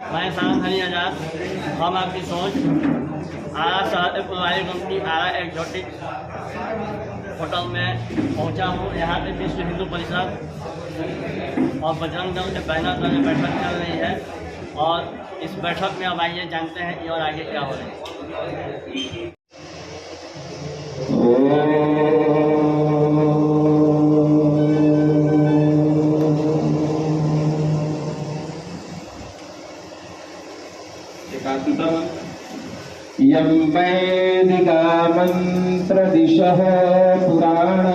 मैं सारंग हनी आजाद, हम आपकी सोच आरा शहर पुरानी कंपनी आरा एक्जोटिक होटल में पहुंचा हूं। यहाँ पे विश्व हिंदू परिषद और बजरंग दल के बैनर तले बैठक चल रही है और इस बैठक में अब आइए जानते हैं कि और आगे क्या हो रहा है। यं वैदिका मंत्रदिशः पुराण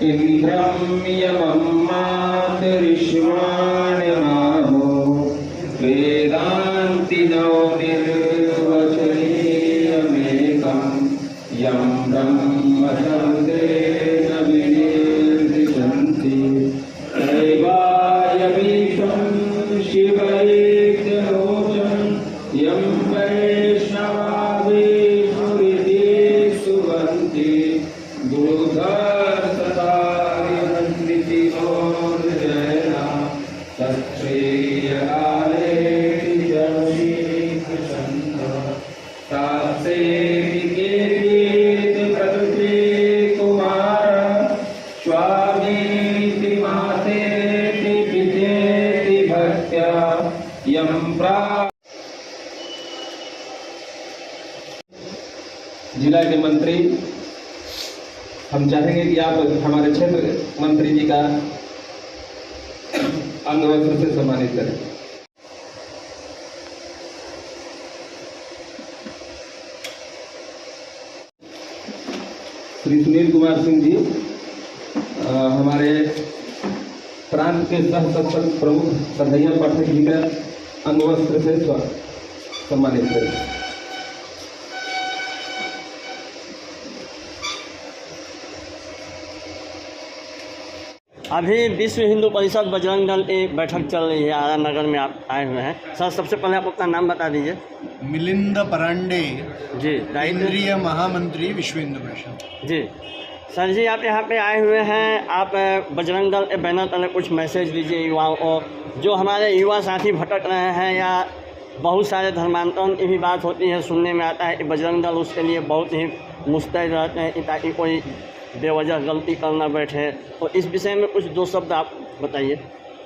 इंद्रं यमं मातरिश्वाणि माहो वेदान्तिनो निर्वचनीयमेकं यं ब्रह्मशब्देन विनिर्दिशन्ति दैवायमीशं शिवैक्यलोचनं यं वैष्णवावेषुरिति सुवन्ति जिला के मंत्री, हम चाहेंगे कि आप हमारे क्षेत्र मंत्री जी का अंगवस्त्र से सम्मानित करें। श्री सुनील कुमार सिंह जी हमारे प्रांत के सह सत्संग प्रमुख कन्हैया पाठक जी का अंगवस्त्र से सम्मानित करें। अभी विश्व हिंदू परिषद बजरंग दल एक बैठक चल रही है, आरा नगर में आप आए हुए हैं। सर, सबसे पहले आप अपना नाम बता दीजिए। मिलिंद परांडे जी, केंद्रीय महामंत्री विश्व हिंदू परिषद। जी सर जी, आप यहाँ पे आए हुए हैं, आप बजरंग दल के बैनर तले कुछ मैसेज दीजिए युवाओं को। जो हमारे युवा साथी भटक रहे हैं या बहुत सारे धर्मांतरण की भी बात होती है, सुनने में आता है कि बजरंग दल उसके लिए बहुत ही मुस्तैद रहते हैं ताकि कोई बेवजह गलती करना बैठे, तो इस विषय में कुछ दो शब्द आप बताइए।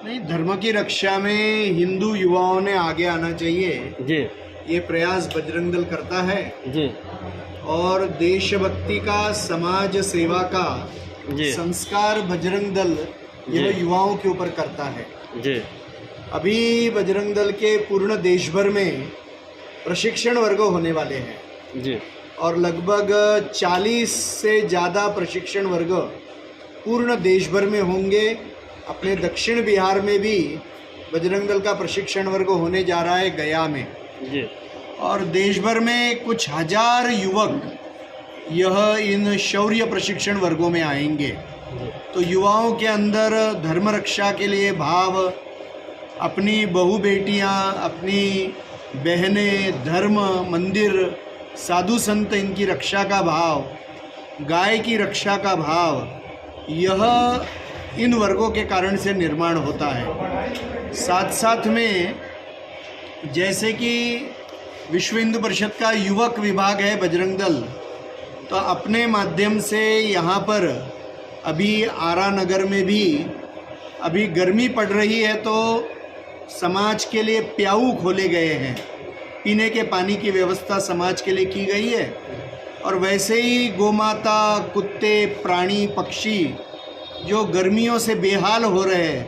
नहीं, धर्म की रक्षा में हिंदू युवाओं ने आगे आना चाहिए जी। ये प्रयास बजरंग दल करता है जी। और देशभक्ति का, समाज सेवा का जी। संस्कार बजरंग दल यह युवाओं के ऊपर करता है। जी। अभी बजरंग दल के पूर्ण देश भर में प्रशिक्षण वर्ग होने वाले हैं। जी। और लगभग 40 से ज़्यादा प्रशिक्षण वर्ग पूर्ण देश भर में होंगे। अपने दक्षिण बिहार में भी बजरंग दल का प्रशिक्षण वर्ग होने जा रहा है, गया में। जी। और देश भर में कुछ हजार युवक यह इन शौर्य प्रशिक्षण वर्गों में आएंगे। तो युवाओं के अंदर धर्म रक्षा के लिए भाव, अपनी बहू बेटियां, अपनी बहनें, धर्म, मंदिर, साधु संत इनकी रक्षा का भाव, गाय की रक्षा का भाव, यह इन वर्गों के कारण से निर्माण होता है। साथ साथ में जैसे कि विश्व हिंदू परिषद का युवक विभाग है बजरंग दल, तो अपने माध्यम से यहाँ पर अभी आरा नगर में भी अभी गर्मी पड़ रही है, तो समाज के लिए प्याऊ खोले गए हैं। पीने के पानी की व्यवस्था समाज के लिए की गई है। और वैसे ही गोमाता, कुत्ते, प्राणी, पक्षी जो गर्मियों से बेहाल हो रहे हैं,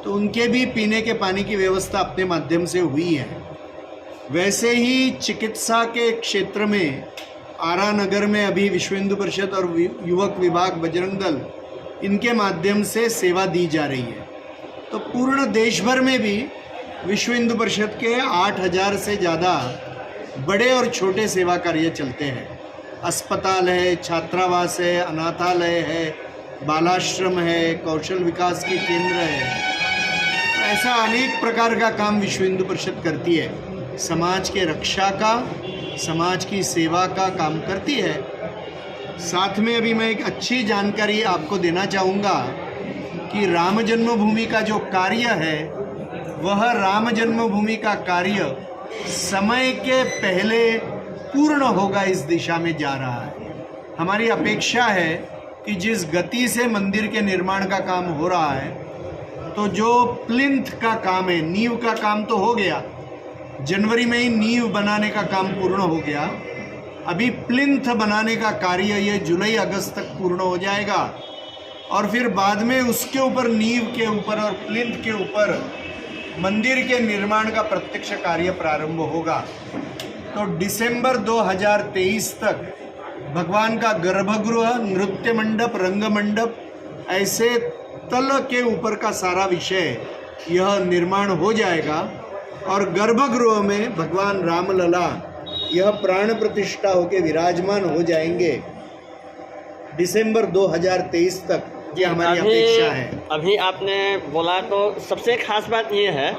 तो उनके भी पीने के पानी की व्यवस्था अपने माध्यम से हुई है। वैसे ही चिकित्सा के क्षेत्र में आरा नगर में अभी विश्व हिंदू परिषद और युवक विभाग बजरंग दल, इनके माध्यम से सेवा दी जा रही है। तो पूर्ण देश भर में भी विश्व हिंदू परिषद के 8000 से ज़्यादा बड़े और छोटे सेवा कार्य चलते हैं। अस्पताल है, छात्रावास है, अनाथालय है, बालाश्रम है, कौशल विकास के केंद्र है। ऐसा अनेक प्रकार का काम विश्व हिंदू परिषद करती है। समाज के रक्षा का, समाज की सेवा का काम करती है। साथ में अभी मैं एक अच्छी जानकारी आपको देना चाहूँगा कि राम जन्मभूमि का जो कार्य है वह राम जन्मभूमि का कार्य समय के पहले पूर्ण होगा, इस दिशा में जा रहा है। हमारी अपेक्षा है कि जिस गति से मंदिर के निर्माण का काम हो रहा है, तो जो प्लिंथ का काम है, नींव का काम तो हो गया, जनवरी में ही नींव बनाने का काम पूर्ण हो गया। अभी प्लिंथ बनाने का कार्य ये जुलाई अगस्त तक पूर्ण हो जाएगा और फिर बाद में उसके ऊपर, नींव के ऊपर और प्लिंथ के ऊपर मंदिर के निर्माण का प्रत्यक्ष कार्य प्रारंभ होगा। तो दिसंबर 2023 तक भगवान का गर्भगृह, नृत्य मंडप, रंग मंडप, ऐसे तल के ऊपर का सारा विषय यह निर्माण हो जाएगा और गर्भगृह में भगवान रामलला यह प्राण प्रतिष्ठा होकर विराजमान हो जाएंगे दिसंबर 2023 तक, ये हमारी अपेक्षा है। अभी आपने बोला तो सबसे खास बात ये है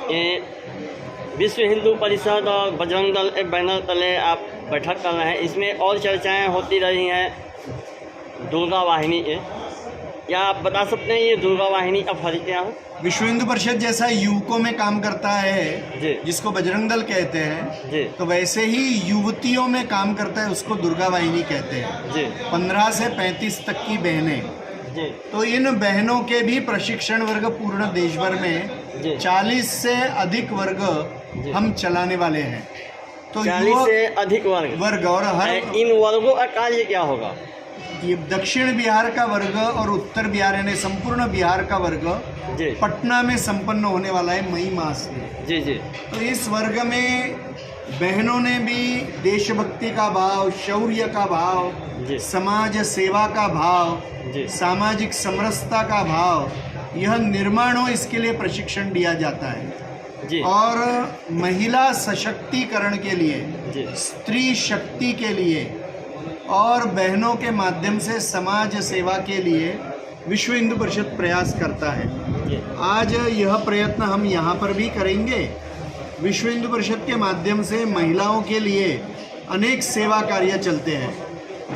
कि विश्व हिंदू परिषद और बजरंग दल के बैनर तले आप बैठक कर रहे हैं। इसमें और चर्चाएं होती रही हैं दुर्गा वाहिनी के, क्या आप बता सकते हैं ये दुर्गा वाहिनी का फर्क क्या है? विश्व हिंदू परिषद जैसा युवकों में काम करता है जी, जिसको बजरंग दल कहते हैं जी, तो वैसे ही युवतियों में काम करता है, उसको दुर्गा वाहिनी कहते हैं। जी, 15 से 35 तक की बहनें, जी, तो इन बहनों के भी प्रशिक्षण वर्ग पूर्ण देश भर में जी, 40 से अधिक वर्ग हम चलाने वाले हैं। तो 40 से अधिक वर्ग और हर इन वर्गों का कार्य क्या होगा? ये दक्षिण बिहार का वर्ग और उत्तर बिहार यानी संपूर्ण बिहार का वर्ग जी, पटना में संपन्न होने वाला है मई मास में। जी, जी, तो इस वर्ग में बहनों ने भी देशभक्ति का भाव, शौर्य का भाव, जी, समाज सेवा का भाव, जी, सामाजिक समरसता का भाव यह निर्माण हो, इसके लिए प्रशिक्षण दिया जाता है। जी, और महिला सशक्तिकरण के लिए, जी, स्त्री शक्ति के लिए और बहनों के माध्यम से समाज सेवा के लिए विश्व हिंदू परिषद प्रयास करता है। जी, आज यह प्रयत्न हम यहाँ पर भी करेंगे। विश्व हिंदू परिषद के माध्यम से महिलाओं के लिए अनेक सेवा कार्य चलते हैं,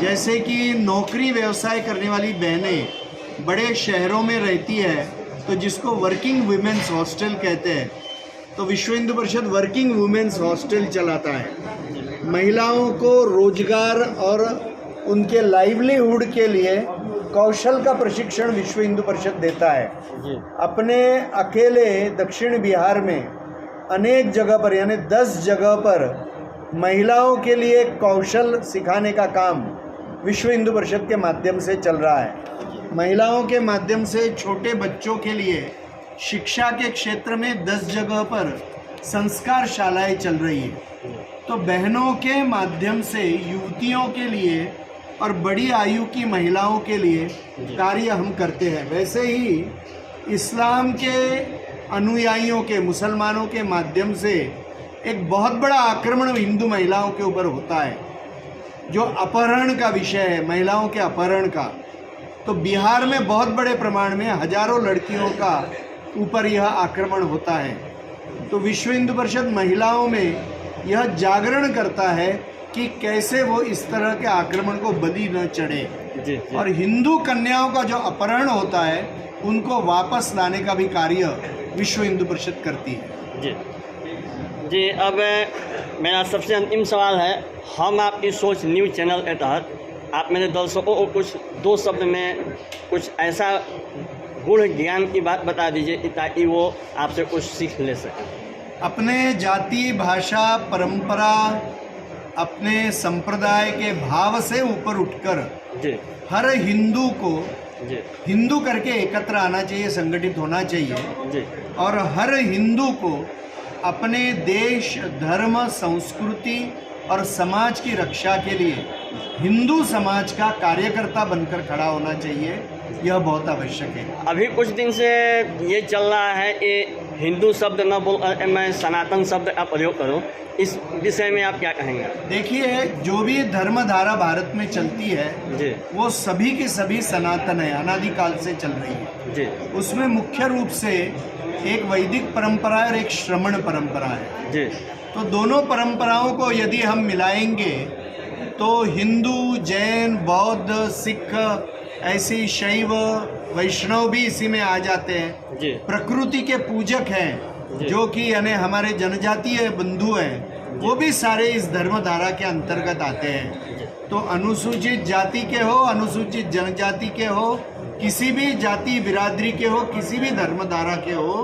जैसे कि नौकरी व्यवसाय करने वाली बहनें बड़े शहरों में रहती है तो जिसको वर्किंग वुमेन्स हॉस्टल कहते हैं, तो विश्व Hindu Parishad working women's hostel चलाता है। महिलाओं को रोजगार और उनके लाइवलीहुड के लिए कौशल का प्रशिक्षण विश्व हिंदू परिषद देता है। जी, अपने अकेले दक्षिण बिहार में अनेक जगह पर यानी 10 जगह पर महिलाओं के लिए कौशल सिखाने का काम विश्व हिंदू परिषद के माध्यम से चल रहा है। महिलाओं के माध्यम से छोटे बच्चों के लिए शिक्षा के क्षेत्र में 10 जगह पर संस्कार शालाएं चल रही है। तो बहनों के माध्यम से युवतियों के लिए और बड़ी आयु की महिलाओं के लिए कार्य हम करते हैं। वैसे ही इस्लाम के अनुयायियों के, मुसलमानों के माध्यम से एक बहुत बड़ा आक्रमण हिंदू महिलाओं के ऊपर होता है, जो अपहरण का विषय है, महिलाओं के अपहरण का। तो बिहार में बहुत बड़े प्रमाण में हजारों लड़कियों का ऊपर यह आक्रमण होता है। तो विश्व हिंदू परिषद महिलाओं में यह जागरण करता है कि कैसे वो इस तरह के आक्रमण को बलि न चढ़े, जी, जी, और हिंदू कन्याओं का जो अपहरण होता है उनको वापस लाने का भी कार्य विश्व हिंदू परिषद करती है। जी, जी। अब मेरा सबसे अंतिम सवाल है, हम आपकी सोच न्यूज़ चैनल के तहत आप मेरे दर्शकों को कुछ 2 शब्द में कुछ ऐसा गूढ़ ज्ञान की बात बता दीजिए ताकि वो आपसे कुछ सीख ले सकें। अपने जाति, भाषा, परंपरा, अपने संप्रदाय के भाव से ऊपर उठकर जी, हर हिंदू को जी, हिंदू करके एकत्र आना चाहिए, संगठित होना चाहिए, जी, और हर हिंदू को अपने देश, धर्म, संस्कृति और समाज की रक्षा के लिए हिंदू समाज का कार्यकर्ता बनकर खड़ा होना चाहिए। यह बहुत आवश्यक है। अभी कुछ दिन से ये चल रहा है कि हिंदू शब्द न बोल मैं सनातन शब्द का प्रयोग करूं, इस विषय में आप क्या कहेंगे? देखिए, जो भी धर्मधारा भारत में चलती है जी, वो सभी की सभी सनातन है, अनादिकाल से चल रही है। जी, उसमें मुख्य रूप से एक वैदिक परंपरा और एक श्रमण परंपरा है। जी, तो दोनों परंपराओं को यदि हम मिलाएंगे तो हिंदू, जैन, बौद्ध, सिख, ऐसी शैव वैष्णव भी इसी में आ जाते हैं। जी प्रकृति के पूजक हैं जो कि यानी हमारे जनजातीय बंधु हैं, वो भी सारे इस धर्मधारा के अंतर्गत आते हैं। तो अनुसूचित जाति के हो, अनुसूचित जनजाति के हो, किसी भी जाति बिरादरी के हो, किसी भी धर्मधारा के हो,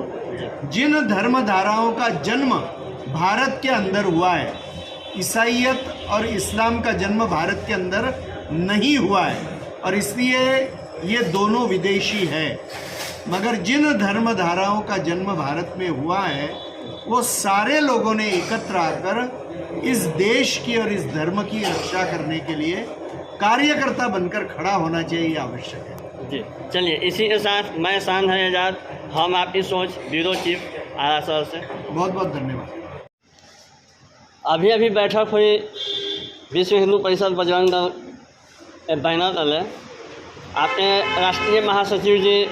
जिन धर्मधाराओं का जन्म भारत के अंदर हुआ है, ईसाईयत और इस्लाम का जन्म भारत के अंदर नहीं हुआ है और इसलिए ये दोनों विदेशी है। मगर जिन धर्मधाराओं का जन्म भारत में हुआ है, वो सारे लोगों ने एकत्र आकर इस देश की और इस धर्म की रक्षा करने के लिए कार्यकर्ता बनकर खड़ा होना चाहिए, आवश्यक है। जी चलिए, इसी के साथ मैं शान है आज़ाद, हम आपकी सोच ब्यूरो चीफ आरा सर से बहुत बहुत धन्यवाद। अभी अभी बैठक हुई विश्व हिंदू परिषद बजरंग दल बैनर तले। आपने राष्ट्रीय महासचिव जी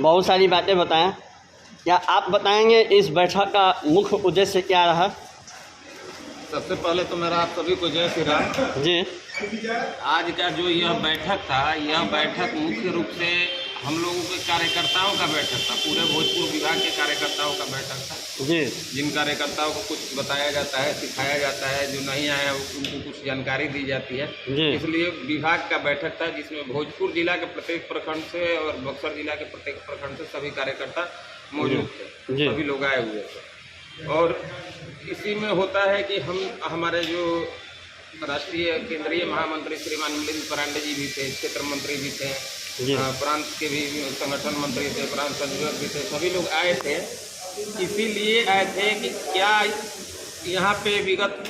बहुत सारी बातें बताएं, क्या आप बताएंगे इस बैठक का मुख्य उद्देश्य क्या रहा? सबसे पहले तो मेरा आप सभी को जय श्री राम। जी आज का जो यह बैठक था, यह बैठक मुख्य रूप से हम लोगों के कार्यकर्ताओं का बैठक था, पूरे भोजपुर विभाग के कार्यकर्ताओं का बैठक था। जी जिन कार्यकर्ताओं को कुछ बताया जाता है, सिखाया जाता है, जो नहीं आए उनको कुछ जानकारी दी जाती है। जी इसलिए विभाग का बैठक था जिसमें भोजपुर जिला के प्रत्येक प्रखंड से और बक्सर जिला के प्रत्येक प्रखंड से सभी कार्यकर्ता मौजूद थे, जी। सभी लोग आए हुए थे। और इसी में होता है कि हमारे जो राष्ट्रीय केंद्रीय महामंत्री श्रीमान मिलिंद परांडे जी भी थे, क्षेत्र मंत्री भी थे, जी प्रांत के भी संगठन मंत्री थे, प्रांत संयोजक भी थे, सभी लोग आए थे। इसीलिए आए थे कि क्या यहाँ पे विगत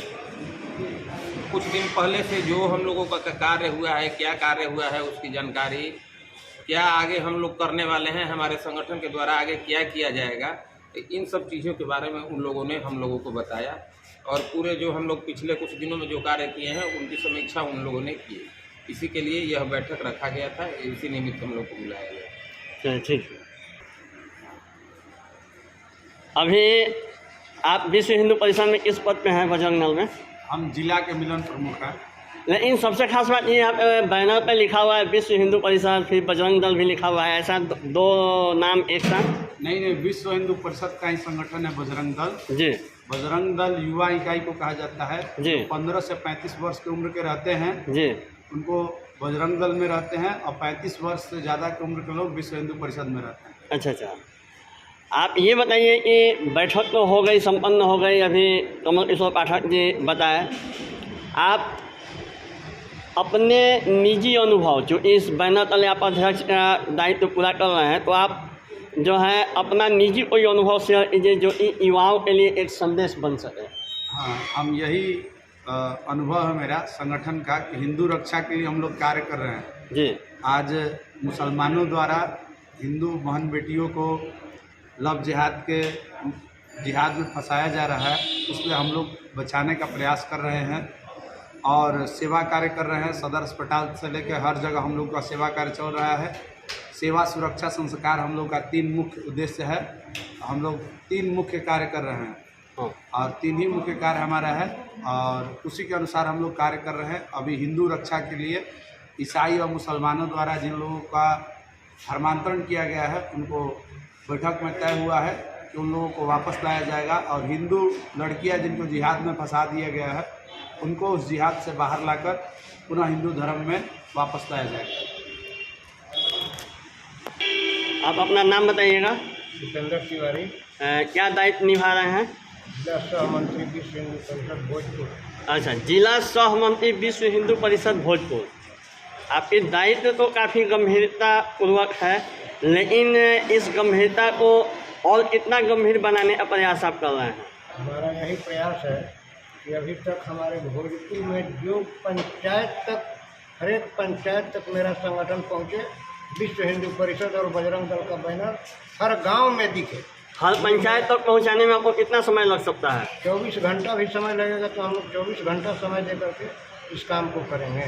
कुछ दिन पहले से जो हम लोगों का कार्य हुआ है, क्या कार्य हुआ है, उसकी जानकारी, क्या आगे हम लोग करने वाले हैं, हमारे संगठन के द्वारा आगे क्या किया जाएगा, इन सब चीज़ों के बारे में उन लोगों ने हम लोगों को बताया। और पूरे जो हम लोग पिछले कुछ दिनों में जो कार्य किए हैं उनकी समीक्षा उन लोगों ने की। इसी के लिए यह बैठक रखा गया था, इसी निमित्त हम लोग को बुलाया गया। चलिए ठीक है। अभी आप विश्व हिंदू परिषद में किस पद पे हैं बजरंग दल में? हम जिला के मिलन प्रमुख हैं। लेकिन सबसे खास बात ये यहाँ पे बैनर पे लिखा हुआ है विश्व हिंदू परिषद, फिर बजरंग दल भी लिखा हुआ है, ऐसा दो नाम एक साथ? नहीं, विश्व हिंदू परिषद का ही संगठन है बजरंग दल। जी बजरंग दल युवा इकाई को कहा जाता है। जी। 15 से 35 वर्ष की उम्र के रहते हैं, जी उनको बजरंग दल में रहते हैं, और 35 वर्ष से ज़्यादा की उम्र के लोग विश्व हिंदू परिषद में रहते हैं। अच्छा अच्छा। आप ये बताइए कि बैठक तो हो गई, संपन्न हो गई, अभी कमल किशोर पाठक जी बताए, आप अपने निजी अनुभव जो इस बैनर तले आप अध्यक्ष का दायित्व पूरा कर रहे हैं, तो आप जो है अपना निजी कोई अनुभव शेयर कीजिए जो इन युवाओं के लिए एक संदेश बन सके। हाँ, हम यही अनुभव है मेरा संगठन का कि हिंदू रक्षा के लिए हम लोग कार्य कर रहे हैं। जी आज मुसलमानों द्वारा हिंदू बहन बेटियों को लव जिहाद में फंसाया जा रहा है, उसमें हम लोग बचाने का प्रयास कर रहे हैं और सेवा कार्य कर रहे हैं। सदर अस्पताल से लेकर हर जगह हम लोग का सेवा कार्य चल रहा है। सेवा सुरक्षा संस्कार हम लोग का 3 मुख्य उद्देश्य है। हम लोग 3 मुख्य कार्य कर रहे हैं और 3 ही मुख्य कार्य हमारा है और उसी के अनुसार हम लोग कार्य कर रहे हैं। अभी हिंदू रक्षा के लिए ईसाई और मुसलमानों द्वारा जिन लोगों का धर्मांतरण किया गया है, उनको बैठक में तय हुआ है कि उन लोगों को वापस लाया जाएगा और हिंदू लड़कियां जिनको जिहाद में फंसा दिया गया है, उनको उस जिहाद से बाहर लाकर पुनः हिंदू धर्म में वापस लाया जाएगा। आप अपना नाम बताइएगा। जितेंद्र तिवारी, क्या दायित्व निभा रहे हैं? जिला सह मंत्री विश्व हिंदू परिषद भोजपुर। अच्छा, जिला सह मंत्री विश्व हिंदू परिषद भोजपुर। आपकी दायित्व तो काफ़ी गंभीरता पूर्वक है, लेकिन इस गंभीरता को और कितना गंभीर बनाने का प्रयास आप कर रहे हैं? हमारा यही प्रयास है कि अभी तक हमारे भोजपुर में जो पंचायत तक, हर एक पंचायत तक मेरा संगठन पहुँचे, विश्व हिंदू परिषद और बजरंग दल का बैनर हर गांव में दिखे। हर पंचायत तक पहुंचाने में आपको कितना समय लग सकता है? 24 घंटा भी समय लगेगा तो हम लोग 24 घंटा समय दे करके इस काम को करेंगे।